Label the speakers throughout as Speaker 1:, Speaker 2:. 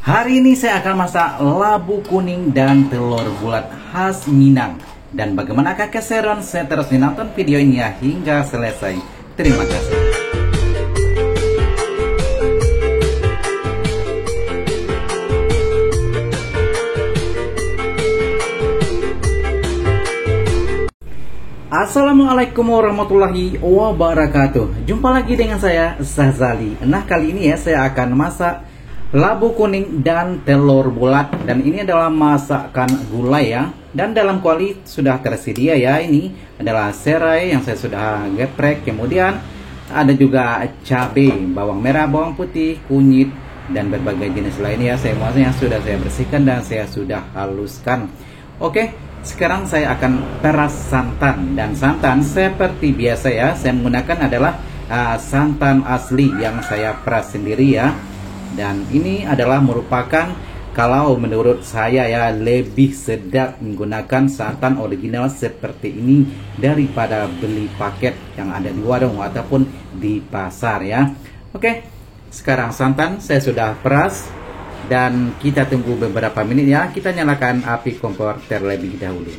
Speaker 1: Hari ini saya akan masak labu kuning dan telur bulat khas Minang. Dan bagaimanakah keseruan, saya terus nonton video ini ya hingga selesai. Terima kasih. Assalamualaikum warahmatullahi wabarakatuh. Jumpa lagi dengan saya, Zazali. Nah, kali ini ya saya akan masak labu kuning dan telur bulat. Dan ini adalah masakan gulai ya. Dan dalam kuali sudah tersedia ya. Ini adalah serai yang saya sudah geprek. Kemudian ada juga cabai, bawang merah, bawang putih, kunyit, dan berbagai jenis lainnya. Semuanya sudah saya bersihkan dan saya sudah haluskan. Oke. Sekarang saya akan peras santan, dan santan seperti biasa ya, saya menggunakan adalah santan asli yang saya peras sendiri ya. Dan ini adalah merupakan, kalau menurut saya ya, lebih sedap menggunakan santan original seperti ini daripada beli paket yang ada di warung ataupun di pasar ya. Oke, sekarang santan saya sudah peras. Dan kita tunggu beberapa menit ya. Kita nyalakan api kompor terlebih dahulu.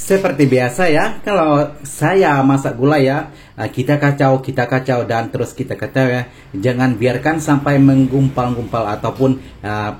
Speaker 1: Seperti biasa ya, kalau saya masak gulai ya, kita kacau dan terus kita kacau ya. Jangan biarkan sampai menggumpal-gumpal ataupun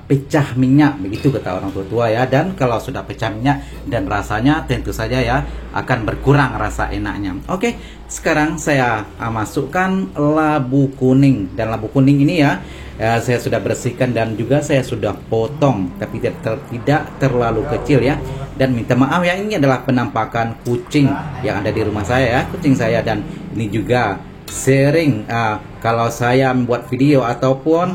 Speaker 1: pecah minyak, begitu kata orang tua ya. Dan kalau sudah pecah minyak dan rasanya tentu saja ya akan berkurang rasa enaknya. Oke, sekarang saya masukkan labu kuning. Dan labu kuning ini ya, saya sudah bersihkan dan juga saya sudah potong, tapi tidak terlalu kecil ya. Dan minta maaf ya, ini adalah penampakan kucing yang ada di rumah saya ya, kucing saya. Dan ini juga sering kalau saya membuat video ataupun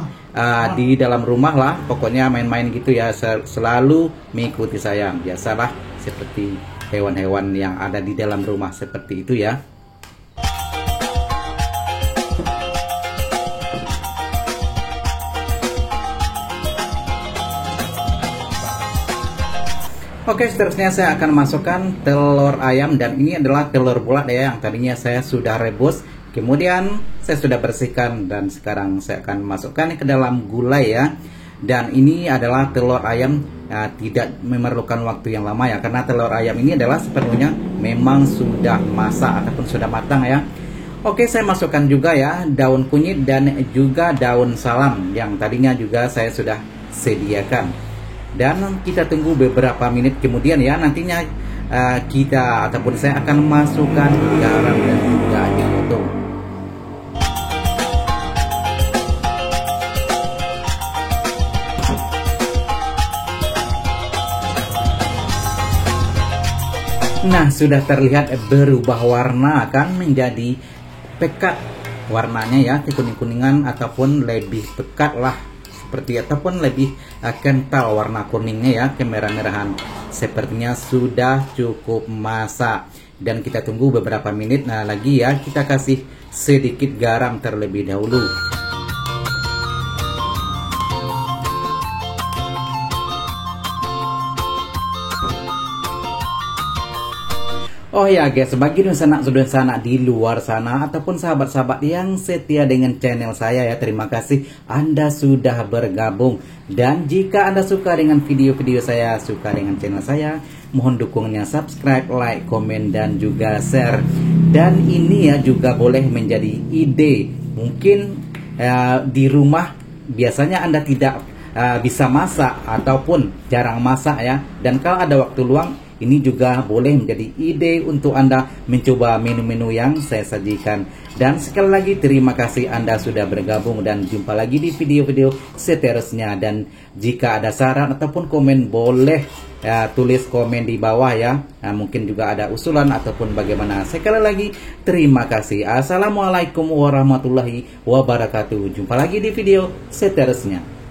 Speaker 1: di dalam rumah lah, pokoknya main-main gitu ya, selalu mengikuti saya. Biasalah seperti hewan-hewan yang ada di dalam rumah seperti itu ya. Oke, seterusnya saya akan masukkan telur ayam, dan ini adalah telur bulat ya, yang tadinya saya sudah rebus. Kemudian saya sudah bersihkan dan sekarang saya akan masukkan ke dalam gulai ya. Dan ini adalah telur ayam, tidak memerlukan waktu yang lama ya, karena telur ayam ini adalah sepenuhnya memang sudah masak ataupun sudah matang ya. Oke, saya masukkan juga ya daun kunyit dan juga daun salam yang tadinya juga saya sudah sediakan. Dan kita tunggu beberapa menit kemudian ya, nantinya kita ataupun saya akan masukkan garam dan juga dipotong. Nah, sudah terlihat berubah warna kan, menjadi pekat warnanya ya, kekuning-kuningan ataupun lebih pekat lah seperti, ataupun lebih kental warna kuningnya ya, kemerah-merahan. Sepertinya sudah cukup masak dan kita tunggu beberapa menit. Nah, lagi ya, kita kasih sedikit garam terlebih dahulu. Oh ya guys, bagi sanak-sanak di luar sana ataupun sahabat-sahabat yang setia dengan channel saya ya, terima kasih Anda sudah bergabung. Dan jika Anda suka dengan video-video saya, suka dengan channel saya, mohon dukungnya subscribe, like, komen, dan juga share. Dan ini ya juga boleh menjadi ide. Mungkin di rumah biasanya Anda tidak bisa masak ataupun jarang masak ya. Dan kalau ada waktu luang, ini juga boleh menjadi ide untuk Anda mencoba menu-menu yang saya sajikan. Dan sekali lagi terima kasih Anda sudah bergabung, dan jumpa lagi di video-video seterusnya. Dan jika ada saran ataupun komen, boleh tulis komen di bawah ya. Mungkin juga ada usulan ataupun bagaimana. Sekali lagi terima kasih. Assalamualaikum warahmatullahi wabarakatuh. Jumpa lagi di video seterusnya.